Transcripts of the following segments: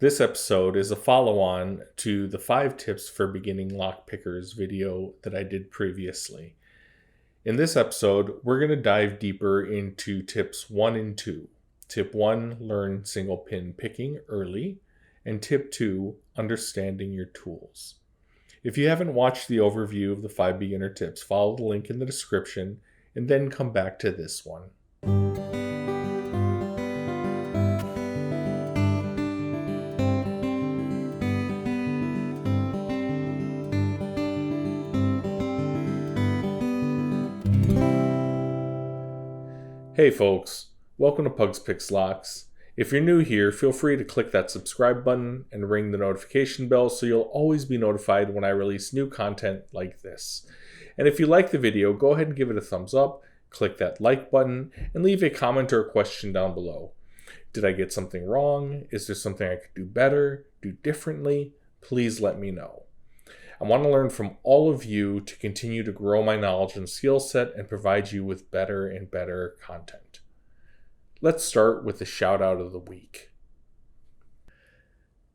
This episode is a follow-on to the 5 tips for beginning lockpickers video that I did previously. In this episode, we're going to dive deeper into tips 1 and 2. Tip 1, learn single pin picking early, and tip 2, understanding your tools. If you haven't watched the overview of the 5 beginner tips, follow the link in the description and then come back to this one. Hey folks, welcome to Pugs Picks Locks. If you're new here, feel free to click that subscribe button and ring the notification bell so you'll always be notified when I release new content like this. And if you like the video, go ahead and give it a thumbs up, click that like button, and leave a comment or a question down below. Did I get something wrong? Is there something I could do better, do differently? Please let me know. I want to learn from all of you to continue to grow my knowledge and skill set and provide you with better and better content. Let's start with the shout out of the week.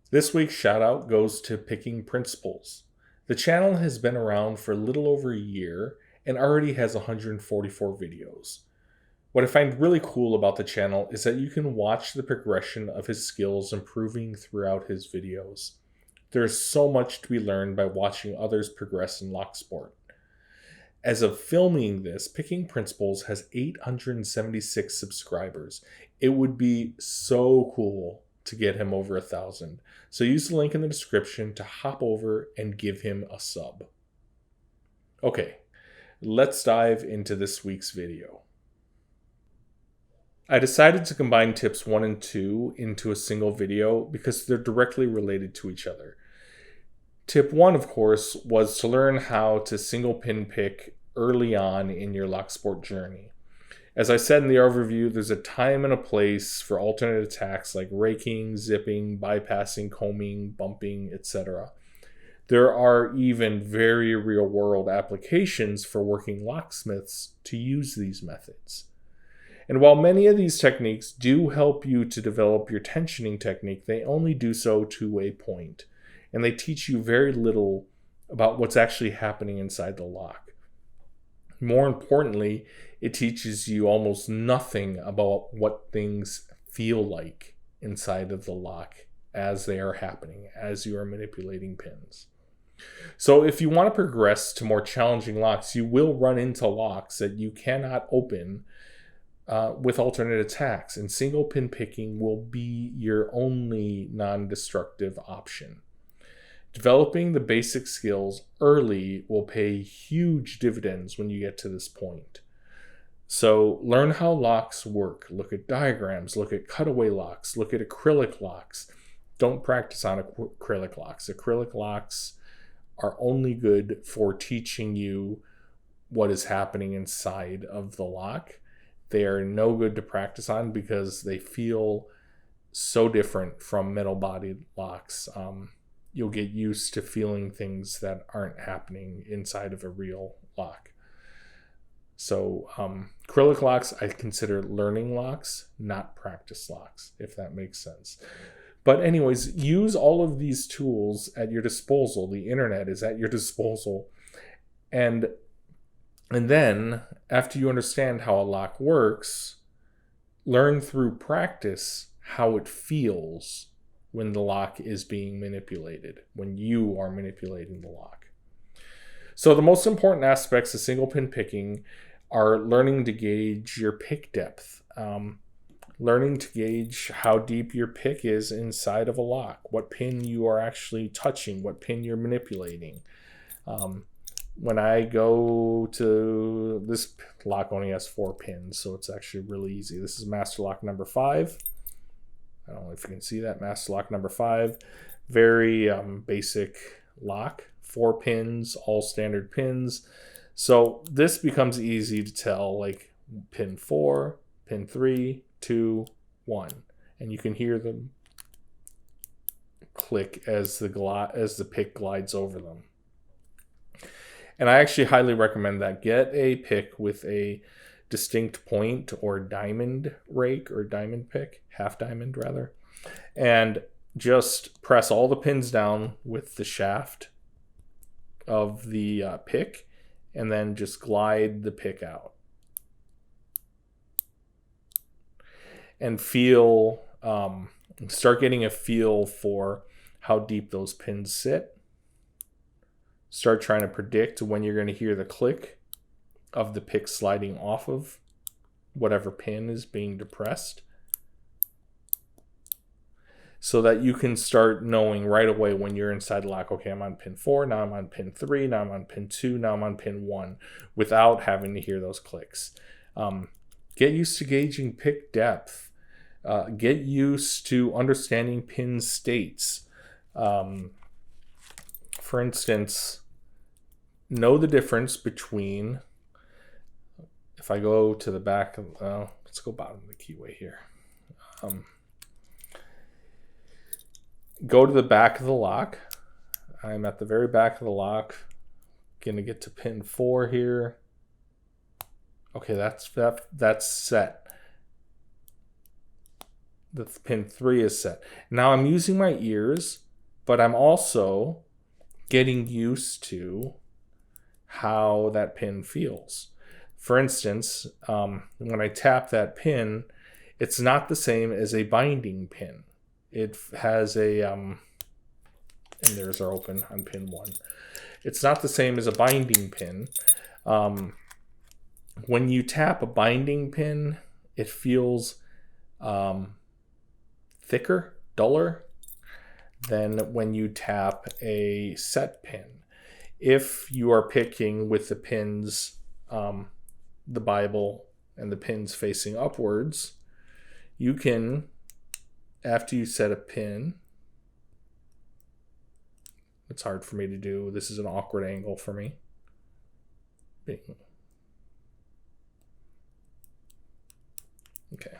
This week's shout out goes to Picking Principles. The channel has been around for a little over a year and already has 144 videos. What I find really cool about the channel is that you can watch the progression of his skills improving throughout his videos. There's so much to be learned by watching others progress in Locksport. As of filming this, Picking Principles has 876 subscribers. It would be so cool to get him over 1,000. So use the link in the description to hop over and give him a sub. Okay, let's dive into this week's video. I decided to combine tips 1 and 2 into a single video because they're directly related to each other. Tip 1, of course, was to learn how to single pin pick early on in your Locksport journey. As I said in the overview, there's a time and a place for alternate attacks like raking, zipping, bypassing, combing, bumping, etc. There are even very real-world applications for working locksmiths to use these methods. And while many of these techniques do help you to develop your tensioning technique, they only do so to a point. And they teach you very little about what's actually happening inside the lock. More importantly, it teaches you almost nothing about what things feel like inside of the lock as they are happening, as you are manipulating pins. So if you want to progress to more challenging locks, you will run into locks that you cannot open with alternate attacks, and single pin picking will be your only non-destructive option. Developing the basic skills early will pay huge dividends when you get to this point. So learn how locks work. Look at diagrams, look at cutaway locks, look at acrylic locks. Don't practice on acrylic locks. Acrylic locks are only good for teaching you what is happening inside of the lock. They are no good to practice on because they feel so different from metal-bodied locks. You'll get used to feeling things that aren't happening inside of a real lock. So acrylic locks I consider learning locks, not practice locks, if that makes sense. But anyways, use all of these tools at your disposal. The internet is at your disposal. And then, after you understand how a lock works, learn through practice how it feels when the lock is being manipulated, when you are manipulating the lock. So the most important aspects of single pin picking are learning to gauge your pick depth, learning to gauge how deep your pick is inside of a lock, what pin you are actually touching, what pin you're manipulating. When I go to this lock, only has 4 pins, so it's actually really easy. This is master lock number 5. I don't know if you can see that. Master lock number 5. Very basic lock. 4 pins, all standard pins. So this becomes easy to tell, like pin 4, pin 3, 2, 1. And you can hear them click as the pick glides over them. And I actually highly recommend that. Get a pick with a distinct point or diamond rake or diamond pick, half diamond rather. And just press all the pins down with the shaft of the pick, and then just glide the pick out. And feel, start getting a feel for how deep those pins sit. Start trying to predict when you're going to hear the click of the pick sliding off of whatever pin is being depressed, so that you can start knowing right away when you're inside the lock, okay, I'm on pin 4, now I'm on pin 3, now I'm on pin 2, now I'm on pin 1, without having to hear those clicks. Get used to gauging pick depth. Get used to understanding pin states. For instance, know the difference between, if I go to the back of, let's go bottom of the keyway here. Go to the back of the lock. I'm at the very back of the lock. Gonna get to pin 4 here. Okay, that's set. The pin 3 is set. Now I'm using my ears, but I'm also getting used to how that pin feels. For instance, when I tap that pin, it's not the same as a binding pin. It has a, and there's our open on pin 1. It's not the same as a binding pin. When you tap a binding pin, it feels thicker, duller than when you tap a set pin. If you are picking with the pins, the Bible and the pins facing upwards, you can, after you set a pin, it's hard for me to do. This is an awkward angle for me. Okay,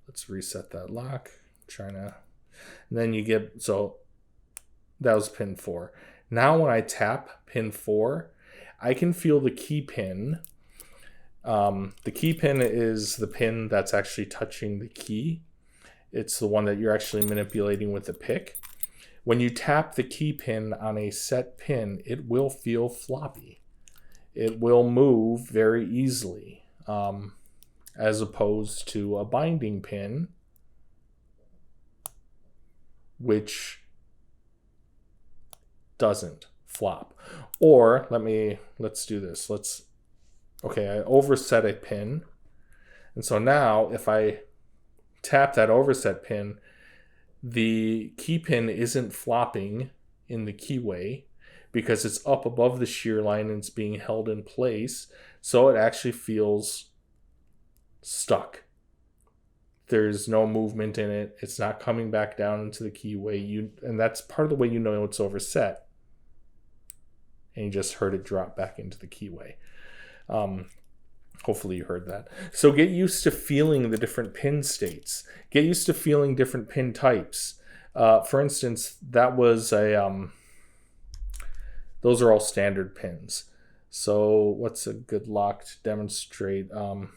let's reset that lock. And then you get, so that was pin 4. Now when I tap pin 4, I can feel the key pin. The key pin is the pin that's actually touching the key. It's the one that you're actually manipulating with the pick. When you tap the key pin on a set pin, it will feel floppy. It will move very easily, as opposed to a binding pin, which doesn't flop. Or let's do this. Okay, I overset a pin. And so now if I tap that overset pin, the key pin isn't flopping in the keyway because it's up above the shear line and it's being held in place. So it actually feels stuck. There's no movement in it. It's not coming back down into the keyway. And that's part of the way you know it's overset. And you just heard it drop back into the keyway. Hopefully you heard that. So get used to feeling the different pin states. Get used to feeling different pin types. For instance, that was those are all standard pins. So what's a good lock to demonstrate a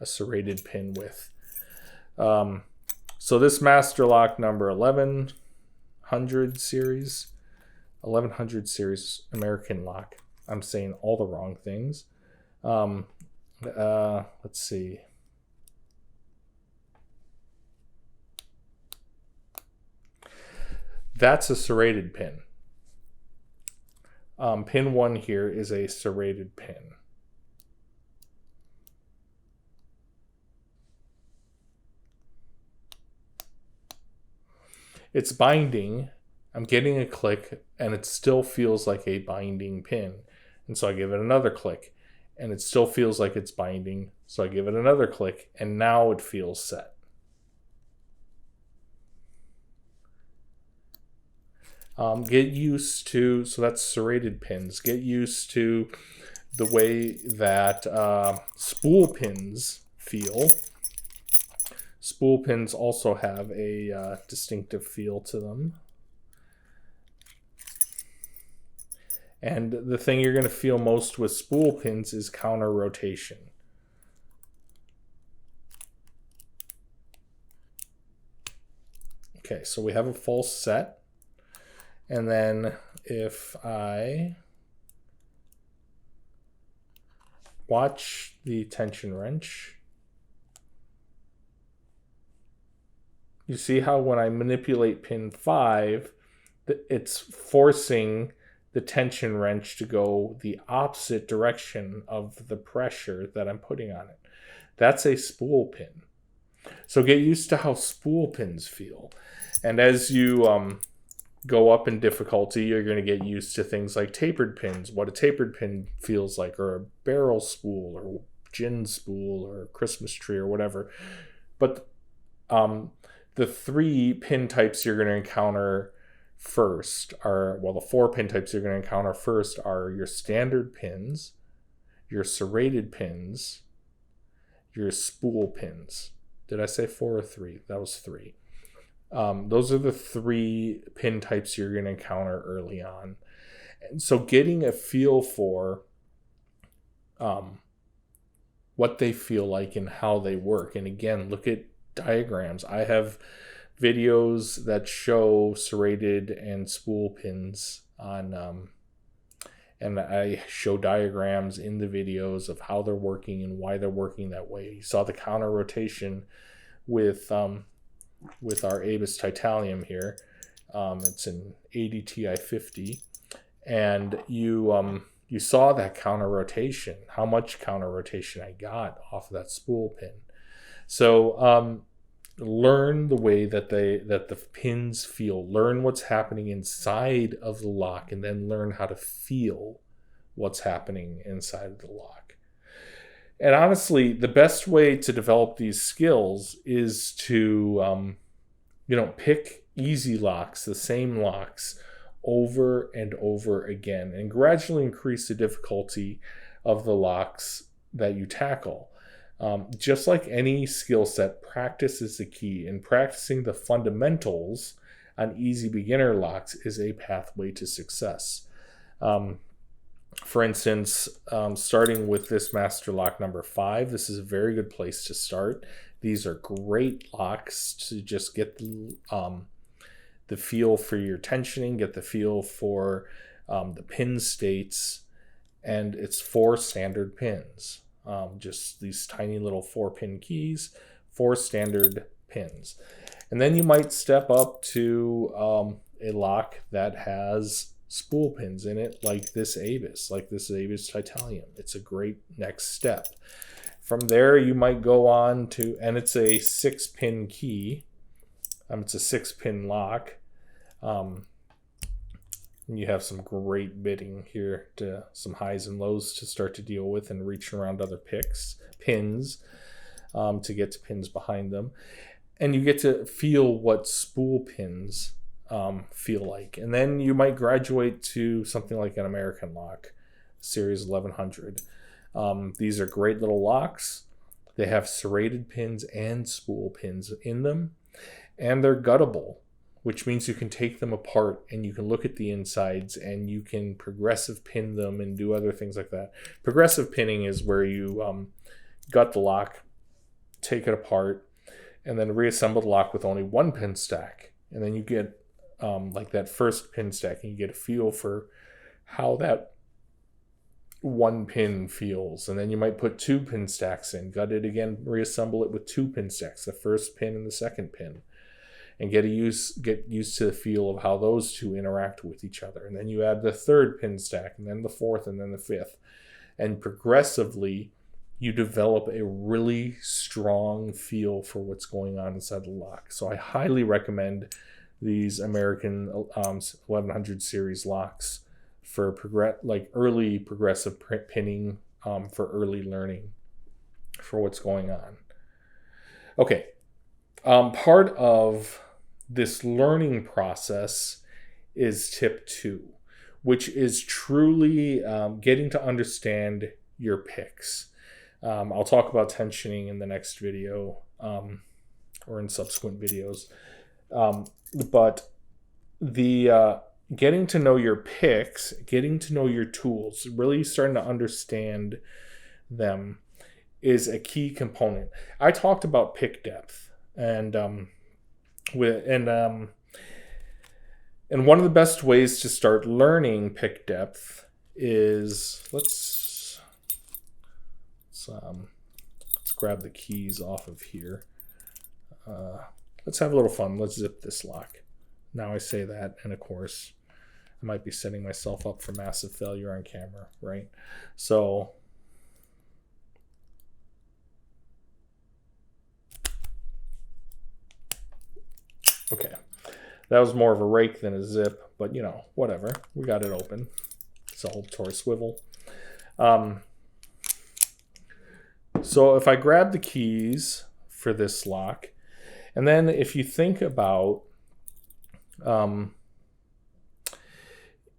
serrated pin with? So this master lock number 1100 series American lock. I'm saying all the wrong things. Let's see. That's a serrated pin. Pin 1 here is a serrated pin. It's binding. I'm getting a click and it still feels like a binding pin. And so I give it another click and it still feels like it's binding. So I give it another click and now it feels set. Get used to, so that's serrated pins. Get used to the way that spool pins feel. Spool pins also have a distinctive feel to them. And the thing you're going to feel most with spool pins is counter rotation. Okay, so we have a full set. And then if I watch the tension wrench, you see how when I manipulate pin 5, it's forcing the tension wrench to go the opposite direction of the pressure that I'm putting on it. That's a spool pin. So get used to how spool pins feel. And as you go up in difficulty, you're going to get used to things like tapered pins, what a tapered pin feels like, or a barrel spool, or gin spool, or a Christmas tree, or whatever. But the 3 pin types you're going to encounter first are, well, the 4 pin types you're going to encounter first are your standard pins, your serrated pins, your spool pins. Did I say 4 or 3? That was 3. Those are the 3 pin types you're going to encounter early on. And so getting a feel for what they feel like and how they work. And again, look at diagrams. I have videos that show serrated and spool pins on, and I show diagrams in the videos of how they're working and why they're working that way. You saw the counter rotation with our Abus Titalium here. It's an ADTI 50, and you saw that counter rotation, how much counter rotation I got off of that spool pin. So learn the way that the pins feel. Learn what's happening inside of the lock, and then learn how to feel what's happening inside of the lock. And honestly, the best way to develop these skills is to pick easy locks, the same locks, over and over again, and gradually increase the difficulty of the locks that you tackle. Just like any skill set, practice is the key, and practicing the fundamentals on easy beginner locks is a pathway to success. For instance, starting with this master lock number 5, this is a very good place to start. These are great locks to just get the feel for your tensioning, get the feel for the pin states, and it's 4 standard pins. Just these tiny little 4-pin keys, 4 standard pins. And then you might step up to a lock that has spool pins in it, like this Abus Titalium. It's a great next step. From there, you might go on to, and it's a 6-pin key. It's a 6-pin lock. You have some great bitting here, to some highs and lows to start to deal with, and reaching around other pins to get to pins behind them. And you get to feel what spool pins feel like. And then you might graduate to something like an American lock, Series 1100. These are great little locks. They have serrated pins and spool pins in them, and they're guttable, which means you can take them apart and you can look at the insides and you can progressive pin them and do other things like that. Progressive pinning is where you gut the lock, take it apart, and then reassemble the lock with only 1 pin stack. And then you get like that first pin stack, and you get a feel for how that 1 pin feels. And then you might put 2 pin stacks in, gut it again, reassemble it with 2 pin stacks, the first pin and the second pin, and get used to the feel of how those 2 interact with each other. And then you add the 3rd pin stack, and then the 4th, and then the 5th. And progressively, you develop a really strong feel for what's going on inside the lock. So I highly recommend these American 1100 series locks for early progressive pinning, for early learning for what's going on. Okay, part of this learning process is tip 2, which is truly getting to understand your picks. I'll talk about tensioning in the next video or in subsequent videos. But the getting to know your picks, getting to know your tools, really starting to understand them is a key component. I talked about pick depth, and And one of the best ways to start learning pick depth is let's grab the keys off of here. Let's have a little fun. Let's zip this lock. Now I say that, and of course, I might be setting myself up for massive failure on camera, right? So okay, that was more of a rake than a zip, but you know, whatever. We got it open. It's a whole toy swivel. So if I grab the keys for this lock, and then if you think about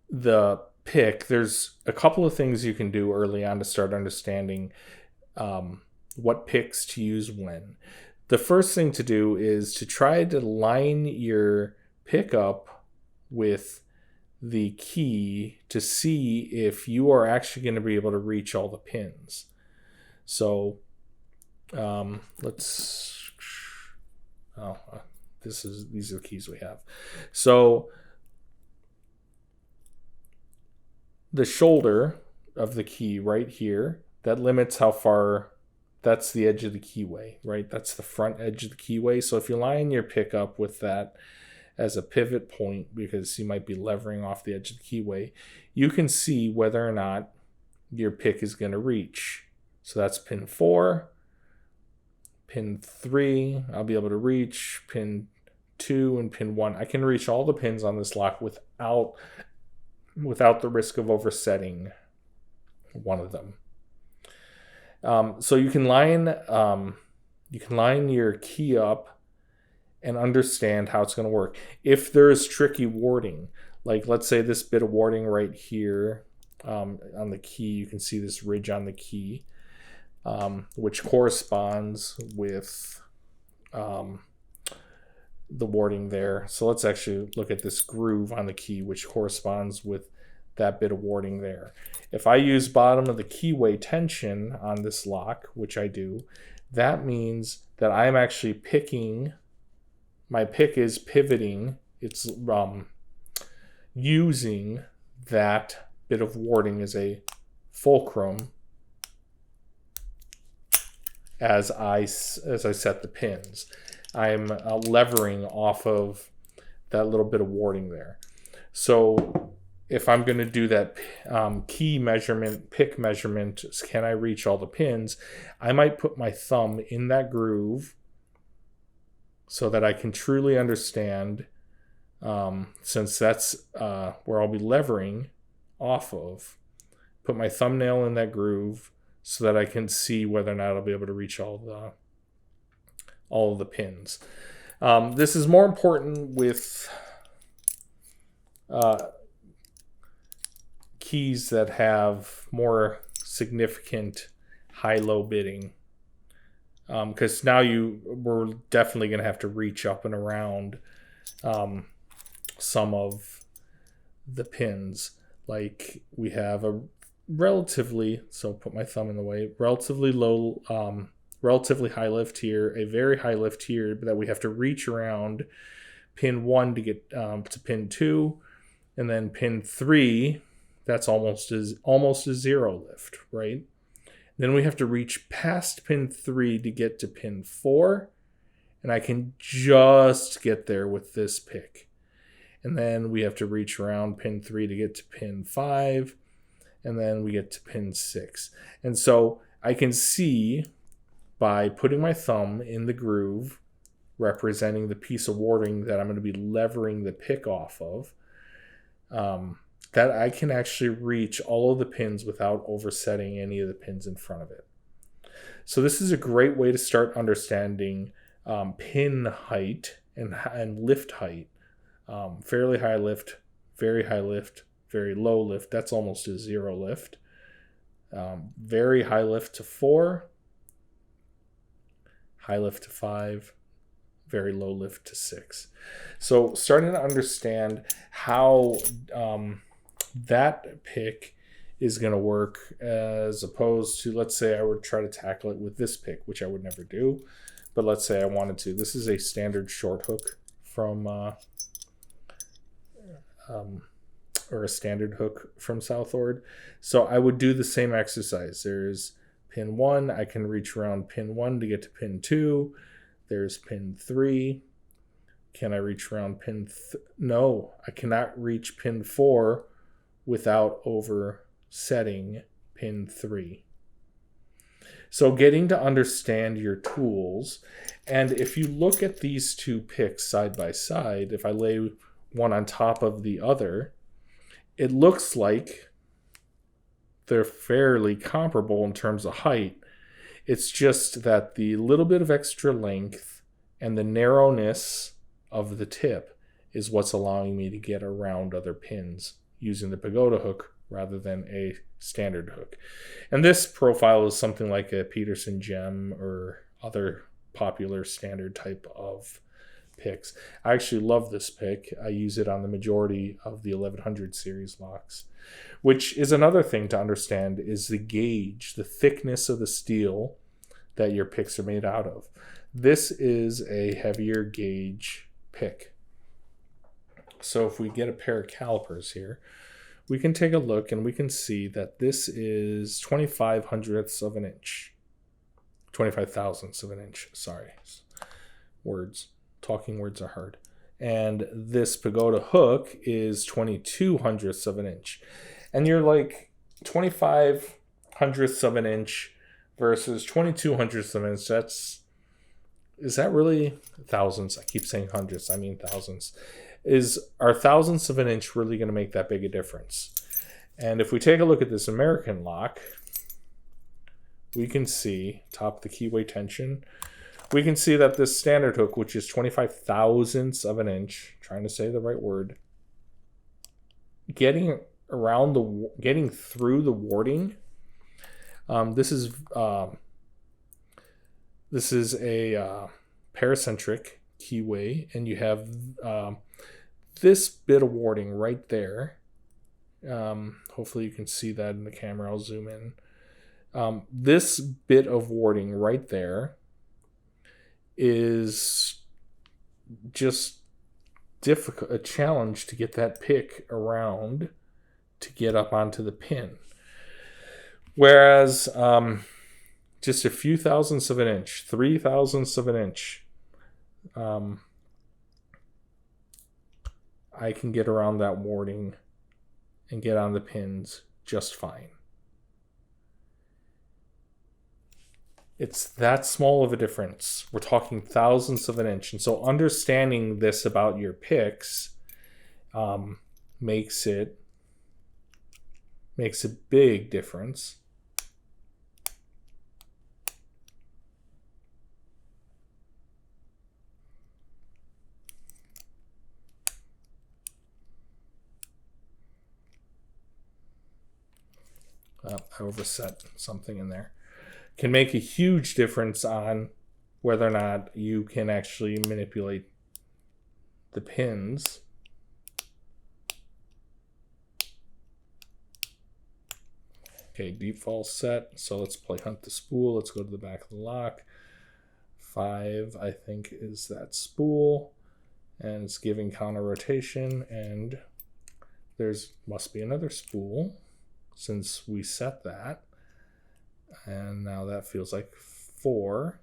the pick, there's a couple of things you can do early on to start understanding what picks to use when. The first thing to do is to try to line your pick up with the key to see if you are actually going to be able to reach all the pins. So these are the keys we have. So the shoulder of the key right here, that limits how far, that's the edge of the keyway, right? That's the front edge of the keyway. So if you line your pick up with that as a pivot point, because you might be levering off the edge of the keyway, you can see whether or not your pick is going to reach. So that's pin 4, pin 3, I'll be able to reach, pin 2 and pin 1. I can reach all the pins on this lock without the risk of oversetting one of them. So you can line your key up and understand how it's going to work. If there is tricky warding, like let's say this bit of warding right here on the key, you can see this ridge on the key, which corresponds with the warding there. So let's actually look at this groove on the key, which corresponds with that bit of warding there. If I use bottom of the keyway tension on this lock, which I do, that means that I'm actually picking, my pick is pivoting, it's using that bit of warding as a fulcrum as I set the pins. I'm levering off of that little bit of warding there. So if I'm going to do that key measurement, pick measurement, can I reach all the pins? I might put my thumb in that groove so that I can truly understand, since that's where I'll be levering off of, put my thumbnail in that groove so that I can see whether or not I'll be able to reach all of the pins. This is more important with keys that have more significant high-low bidding, because now we're definitely going to have to reach up and around some of the pins. Like we have a relatively, so put my thumb in the way, relatively low, relatively high lift here, a very high lift here that we have to reach around pin 1 to get to pin 2, and then pin 3, that's almost a zero lift, right? Then we have to reach past pin 3 to get to pin 4, and I can just get there with this pick. And then we have to reach around pin 3 to get to pin 5, and then we get to pin 6. And so I can see by putting my thumb in the groove representing the piece of warding that I'm going to be levering the pick off of, that I can actually reach all of the pins without oversetting any of the pins in front of it. So this is a great way to start understanding pin height and lift height. Fairly high lift, very high lift, very low lift. That's almost a zero lift. Very high lift to 4, high lift to 5, very low lift to 6. So starting to understand how that pick is going to work, as opposed to, let's say I would try to tackle it with this pick, which I would never do, but let's say I wanted to. This is a standard short hook from or a standard hook from SouthOrd. So I would do the same exercise. There's pin 1. I can reach around pin 1 to get to pin 2. There's pin 3. Can I reach around pin... No, I cannot reach pin 4 without oversetting pin 3. So getting to understand your tools, and if you look at these two picks side by side, if I lay one on top of the other, it looks like they're fairly comparable in terms of height. It's just that the little bit of extra length and the narrowness of the tip is what's allowing me to get around other pins using the Pagoda hook rather than a standard hook. And this profile is something like a Peterson gem or other popular standard type of picks. I actually love this pick. I use it on the majority of the 1100 series locks, which is another thing to understand is the gauge, the thickness of the steel that your picks are made out of. This is a heavier gauge pick. So if we get a pair of calipers here, we can take a look and we can see that this is 25 hundredths of an inch. 25 thousandths of an inch, sorry. Words. Talking words are hard. And this Pagoda hook is 22 hundredths of an inch. And you're like 25 hundredths of an inch versus 22 hundredths of an inch. Is that really thousandths? I keep saying hundredths, I mean thousandths. Are thousandths of an inch really going to make that big a difference? And if we take a look at this American lock, we can see, top of the keyway tension, we can see that this standard hook, which is 25 thousandths of an inch, trying to say the right word, getting through the warding. This is a paracentric keyway, and you have this bit of warding right there. Hopefully you can see that in the camera. I'll zoom in. This bit of warding right there is just a challenge to get that pick around to get up onto the pin. Whereas just a few thousandths of an inch, 3 thousandths of an inch, I can get around that warding and get on the pins just fine. It's that small of a difference. We're talking thousandths of an inch. And so understanding this about your picks makes a big difference. I overset something in there. Can make a huge difference on whether or not you can actually manipulate the pins. Okay, deep fall set. So let's play hunt the spool. Let's go to the back of the lock. 5, I think, is that spool. And it's giving counter rotation. And there's must be another spool since we set that. And now that feels like 4.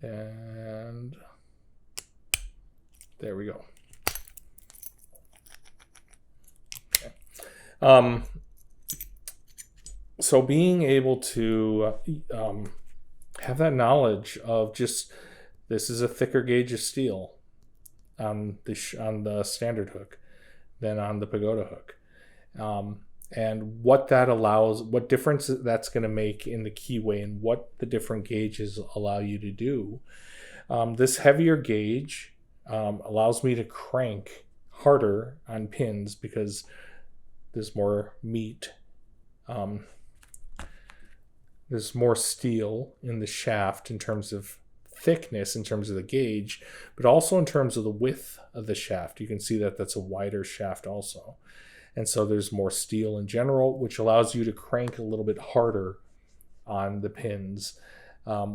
And there we go. Okay. So being able to have that knowledge of just this is a thicker gauge of steel on the standard hook than on the Pagoda hook. And what that allows, what difference that's going to make in the keyway and what the different gauges allow you to do. This heavier gauge allows me to crank harder on pins because there's more meat. There's more steel in the shaft in terms of thickness, in terms of the gauge, but also in terms of the width of the shaft. You can see that that's a wider shaft also. And so there's more steel in general, which allows you to crank a little bit harder on the pins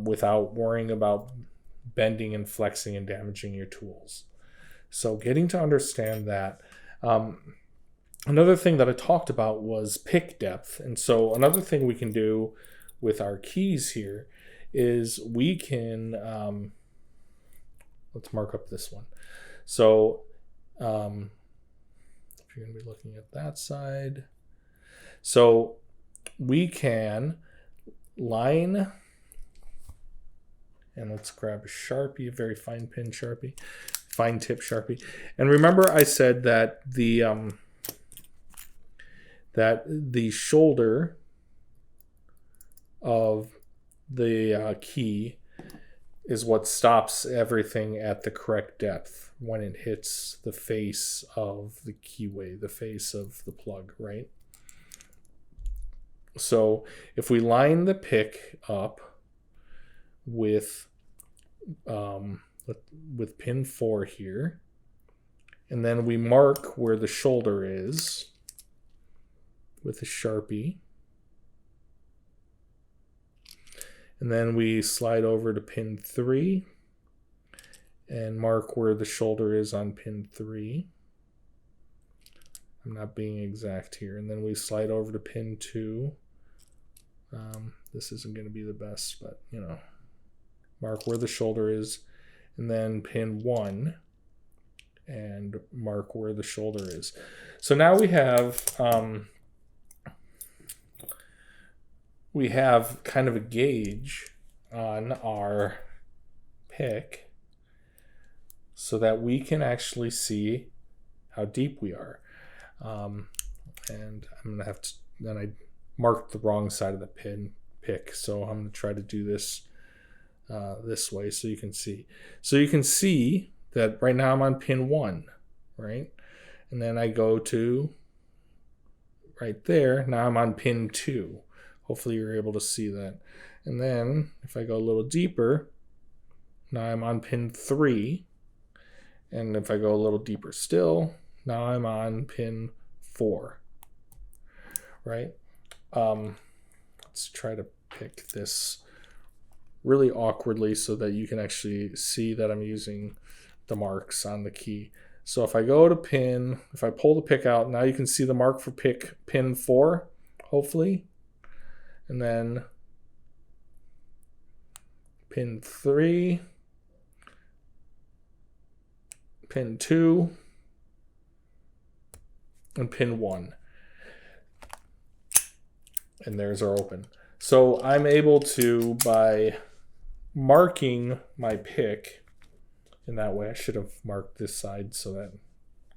without worrying about bending and flexing and damaging your tools. So getting to understand that. Another thing that I talked about was pick depth. And so another thing we can do with our keys here is we can, let's mark up this one. So if you're going to be looking at that side, so we can line, and let's grab a Sharpie, a very fine pin Sharpie, fine tip Sharpie. And remember I said that the shoulder of the key is what stops everything at the correct depth when it hits the face of the keyway, the face of the plug, right? So if we line the pick up with pin 4 here, and then we mark where the shoulder is with a Sharpie, and then we slide over to pin 3 and mark where the shoulder is on pin 3. I'm not being exact here. And then we slide over to pin 2. This isn't going to be the best, but you know, mark where the shoulder is, and then pin 1 and mark where the shoulder is. So now we have kind of a gauge on our pick so that we can actually see how deep we are. And I'm going to have to, then I marked the wrong side of the pick, so I'm going to try to do this this way so you can see. So you can see that right now I'm on pin 1, right? And then I go to right there. Now I'm on pin 2. Hopefully you're able to see that. And then if I go a little deeper, now I'm on pin 3. And if I go a little deeper still, now I'm on pin 4, right? Let's try to pick this really awkwardly so that you can actually see that I'm using the marks on the key. So if I go to pin, if I pull the pick out, now you can see the mark for pin 4, hopefully. And then pin 3, pin 2, and pin 1. And there's our open. So I'm able to, by marking my pick in that way, I should have marked this side so that,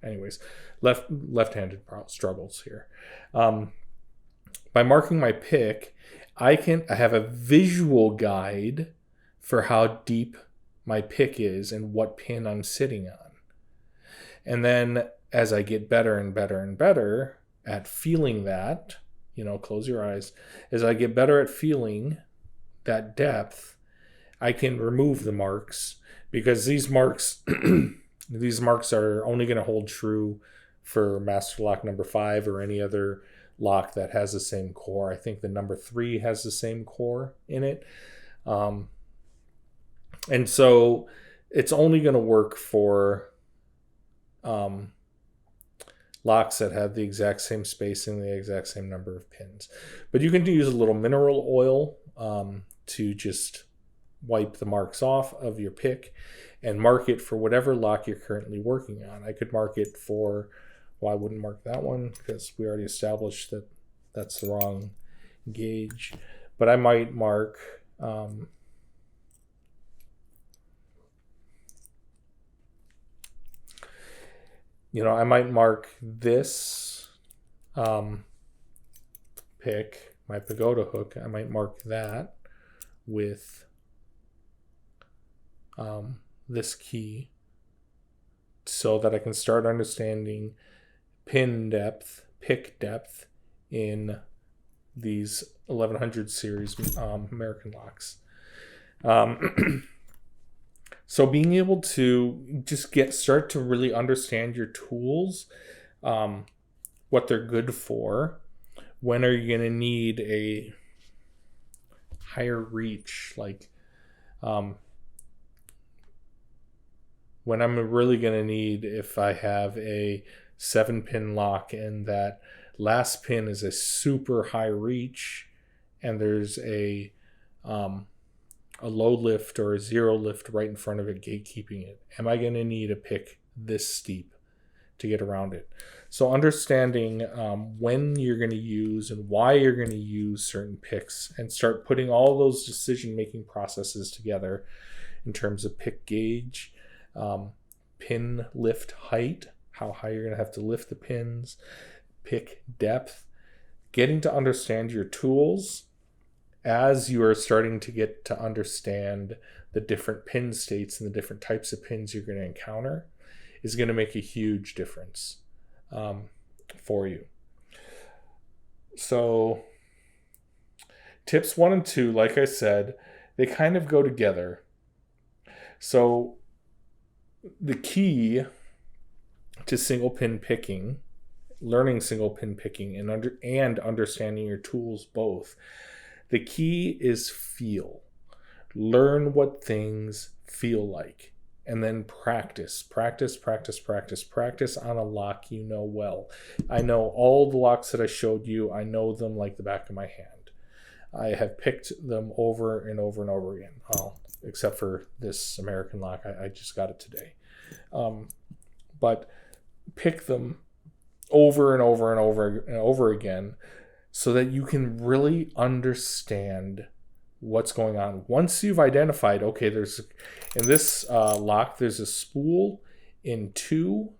anyways, left-handed struggles here. By marking my pick, I have a visual guide for how deep my pick is and what pin I'm sitting on. And then as I get better and better and better at feeling that, you know, close your eyes, as I get better at feeling that depth, I can remove the marks, because these marks are only going to hold true for master lock number 5 or any other lock that has the same core. I think the number 3 has the same core in it. And so it's only going to work for locks that have the exact same spacing, the exact same number of pins. But you can use a little mineral oil to just wipe the marks off of your pick and mark it for whatever lock you're currently working on. I could mark it for, well, I wouldn't mark that one because we already established that that's the wrong gauge. But I might mark I might mark this pick, my Pagoda hook, I might mark that with this key so that I can start understanding pin depth, pick depth in these 1100 series American locks. So being able to just start to really understand your tools, what they're good for, when are you going to need a higher reach, like when I'm really going to need, if I have a 7-pin lock and that last pin is a super high reach and there's a low lift or a zero lift right in front of it gatekeeping it. Am I going to need a pick this steep to get around it? So understanding when you're going to use and why you're going to use certain picks, and start putting all those decision-making processes together in terms of pick gauge, pin lift height, how high you're going to have to lift the pins, pick depth, getting to understand your tools as you are starting to get to understand the different pin states and the different types of pins you're going to encounter is going to make a huge difference for you. So tips 1 and 2, like I said, they kind of go together. So the key to single pin picking, learning single pin picking and understanding your tools both, the key is feel. Learn what things feel like. And then practice on a lock you know well. I know all the locks that I showed you. I know them like the back of my hand. I have picked them over and over and over again. Well, except for this American lock. I just got it today. But pick them over and over and over and over again so that you can really understand what's going on. Once you've identified, okay, there's in this lock, there's a spool in 2,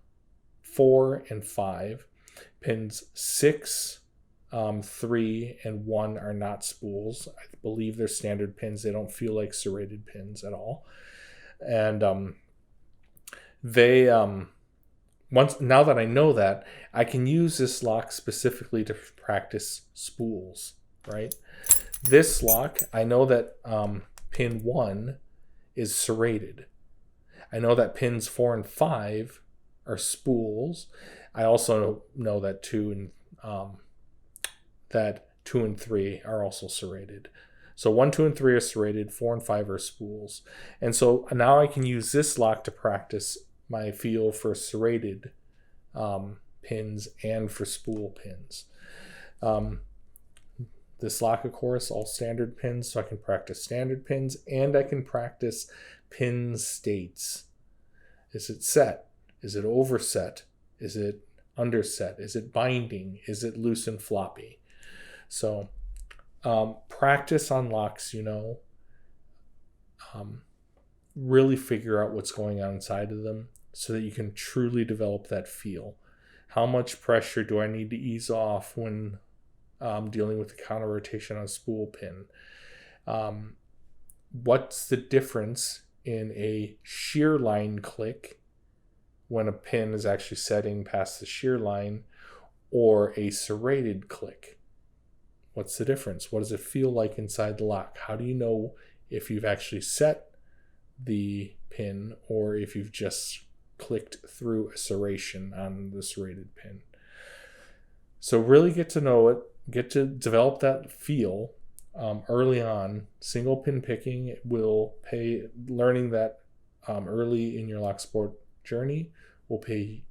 4, and 5. Pins 6, 3, and 1 are not spools. I believe they're standard pins. They don't feel like serrated pins at all. And now that I know that, I can use this lock specifically to practice spools, right? This lock, I know that pin 1 is serrated. I know that pins 4 and 5 are spools. I also know that 2 and 3 are also serrated. So 1, 2, and 3 are serrated, 4 and 5 are spools. And so now I can use this lock to practice my feel for serrated pins and for spool pins. This lock, of course, all standard pins, so I can practice standard pins and I can practice pin states. Is it set? Is it overset? Is it underset? Is it binding? Is it loose and floppy? So practice on locks, really figure out what's going on inside of them so that you can truly develop that feel. How much pressure do I need to ease off when dealing with the counter rotation on a spool pin? What's the difference in a shear line click when a pin is actually setting past the shear line or a serrated click? What's the difference? What does it feel like inside the lock? How do you know if you've actually set the pin or if you've just clicked through a serration on the serrated pin? So really get to know it, get to develop that feel early on. Single pin picking will pay, learning that early in your Locksport journey will pay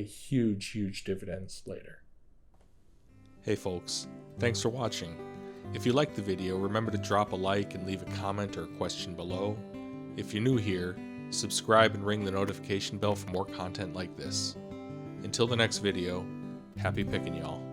huge dividends later. Hey folks, thanks for watching. If you liked the video, remember to drop a like and leave a comment or a question below. If you're new here, subscribe and ring the notification bell for more content like this. Until the next video, happy picking y'all.